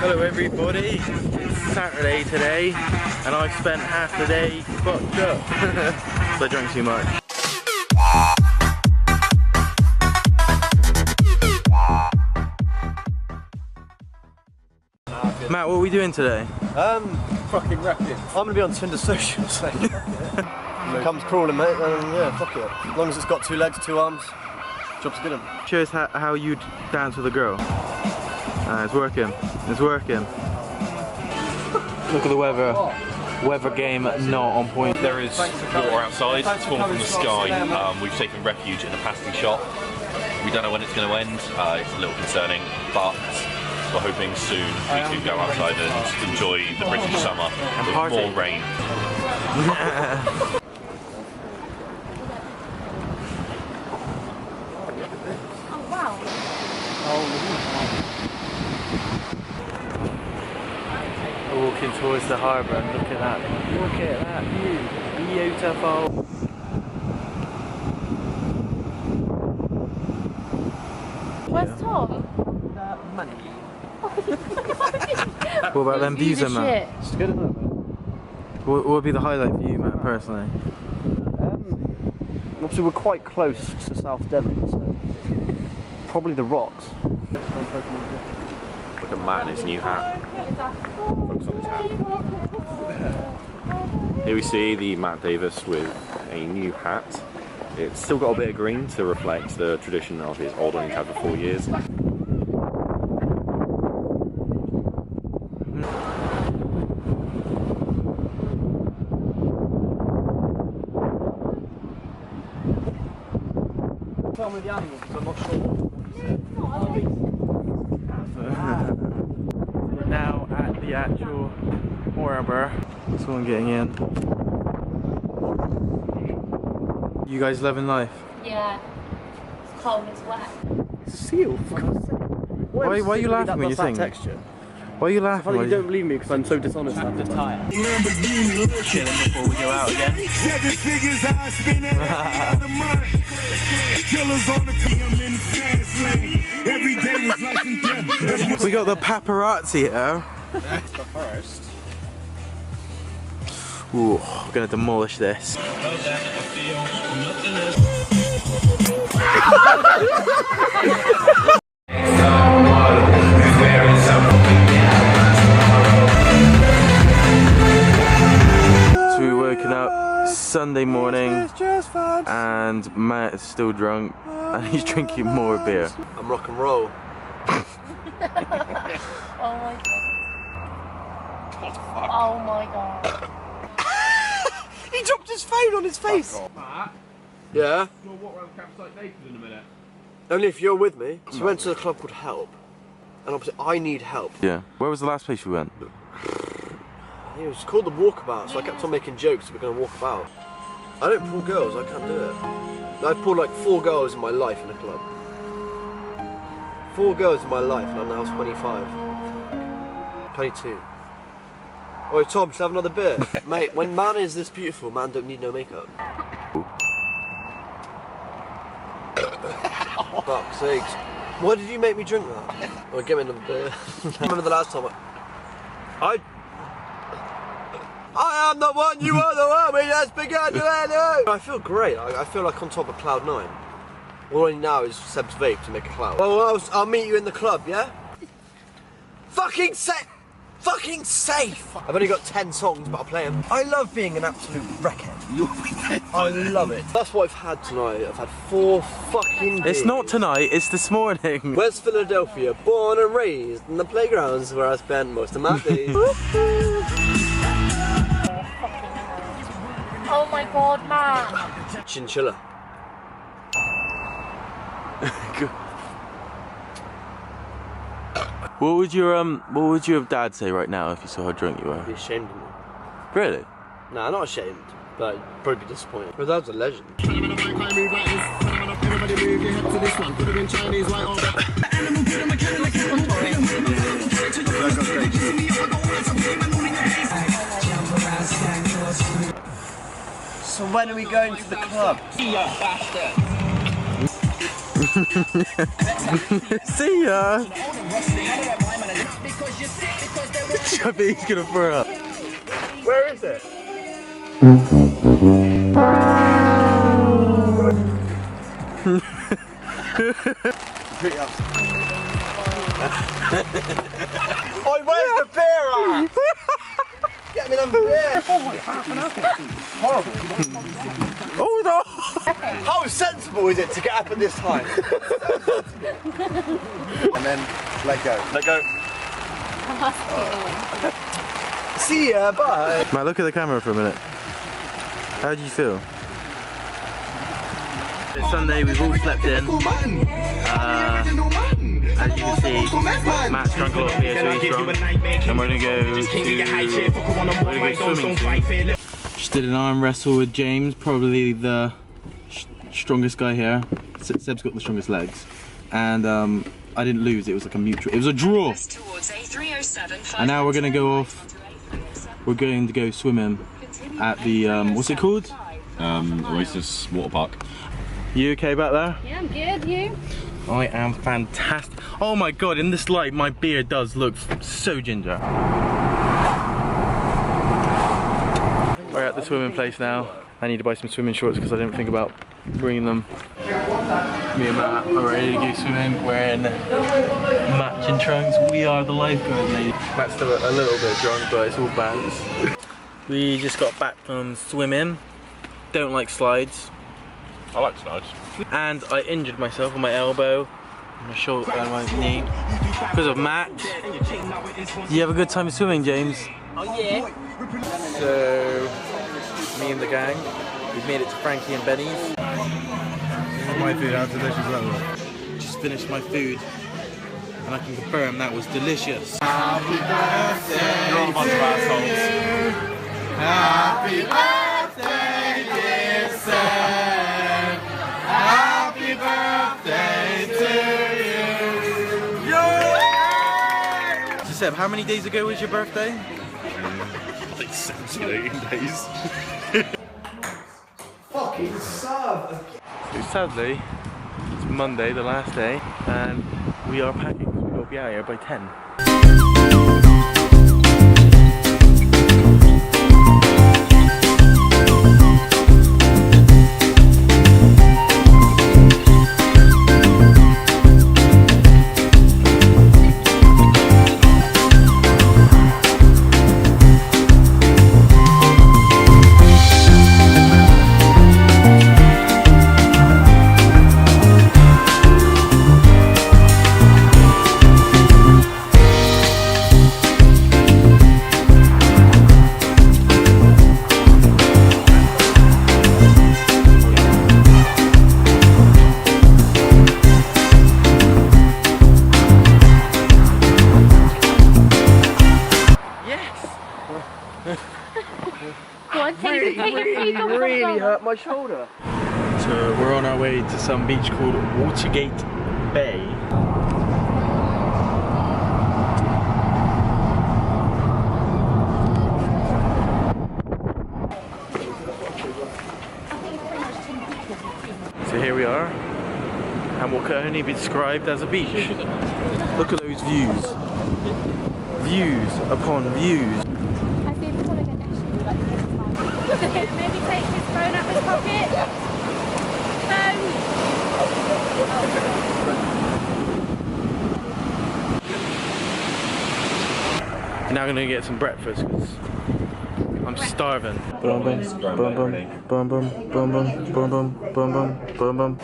Hello everybody, it's Saturday today and I've spent half the day fucked up. So I drank too much. Matt, what are we doing today? Fucking repping. I'm gonna be on Tinder socials, so comes crawling, mate, and yeah, fuck it. As long as it's got 2 legs, 2 arms, job's good. Show us how you dance with a girl. It's working. It's working. Look at the weather. Weather game not on point. There is water outside. It's fallen from the sky. We've taken refuge in a pasty shop. We don't know when it's going to end. It's a little concerning, but we're hoping soon we can go outside and enjoy the British summer with more rain. Oh wow. We're walking towards the harbour and look at that. Look at that view. Beautiful. Where's Tom? Money. What about them views then, Matt? It's good, isn't it? What would be the highlight for you, Matt, personally? Obviously we're quite close to South Devon, so probably the rocks. Look at Matt in his new hat. Focus on his hat. Here we see the Matt Davis with a new hat. It's still got a bit of green to reflect the tradition of his old one he's had for 4 years. Tell me the animal because I'm not sure. We're now at the actual harbour. Someone getting in. You guys loving life? Yeah. It's cold, it's wet. It's a seal, for God's sake. Why are you laughing when you sing? Texture? Why are you laughing? I think you don't believe me because I'm so dishonest. Chilling before we go out again. We got the paparazzi here. First. Ooh, we're gonna demolish this. So we're waking up Sunday morning and Matt is still drunk and he's drinking more beer. I'm rock and roll. Oh my god. Oh my god. He dropped his phone on his face. Matt, Yeah? you'll walk around the campsite naked in a minute. Only if you're with me. So we went to a club called Help. And obviously I need help. Yeah. Where was the last place we went? It was called the Walkabout, so I kept on making jokes that we're going to walk about. I don't pull girls, I can't do it. I've pulled like 4 girls in my life in a club. 4 girls in my life and I'm now 25. 22. Oh, Tom, should I have another beer? Mate, when man is this beautiful, man don't need no makeup. Fuck's sakes. Why did you make me drink that? Oh, give me another beer. I remember the last time I am the one, you are the one, we just began to end. I feel great, I feel like on top of cloud 9. All I need now is Seb's vape to make a cloud. Well, I'll meet you in the club, yeah? Fucking safe! Fucking safe! I've only got 10 songs, but I'll play them. I love being an absolute wreckhead. I love it. That's what I've had tonight. I've had 4 fucking beers. It's not tonight, it's this morning. West Philadelphia, born and raised in the playgrounds where I spend most of my days. Oh my god, man. Chinchilla. What would your dad say right now if you saw how drunk you were? Be ashamed of me. Really? Nah, not ashamed, but probably be disappointed. My dad's a legend. So when are we going to the club? See ya, bastard! See ya! I think he's gonna throw up. Where is it? Pretty up. Oi, where's the beer at? Get me another beer. Horrible. Oh no! How sensible is it to get up at this time? And then let go. Let go. See ya, bye. Matt, look at the camera for a minute. How do you feel? It's Sunday, we've all slept in. As you can see, Matt's drunk a lot of beer, so he's drunk. And we're gonna go swimming soon. Just did an arm wrestle with James, probably the strongest guy here. Seb's got the strongest legs. And I didn't lose, it was like a mutual, it was a draw. And now we're gonna go off, we're going to go swimming at the, what's it called? Oasis Water Park. You okay back there? Yeah, I'm good. You? I am fantastic. Oh my god, in this light my beard does look so ginger. We're at the swimming place now. I need to buy some swimming shorts because I didn't think about bringing them. Me and Matt are ready to go swimming. We're in matching trunks. We are the lifeguards, lady. Matt's still a little bit drunk, but it's all bands. We just got back from swimming. Don't like slides. I like slides. And I injured myself on my elbow, my shoulder and my knee because of Matt. Do you have a good time swimming, James? Oh yeah. So, me and the gang, we've made it to Frankie and Benny's. My food, how delicious that was. Just finished my food, and I can confirm that was delicious. Happy birthday! You're all a bunch of assholes. Happy birthday, dear Sam. Happy birthday to you. So Seb, how many days ago was your birthday? Like 17 days. Fucking sub. So sadly, it's Monday, the last day, and we are packing. We'll be out here by 10. Really hurt my shoulder. So we're on our way to some beach called Watergate Bay. So here we are, and what can only be described as a beach. Look at those views. Views upon views. I think we're gonna get next to like maybe take his phone out of his pocket. Now I'm gonna get some breakfast because I'm starving. Boom, boom, boom, boom, boom, boom, boom, boom, boom, boom, boom, boom, boom.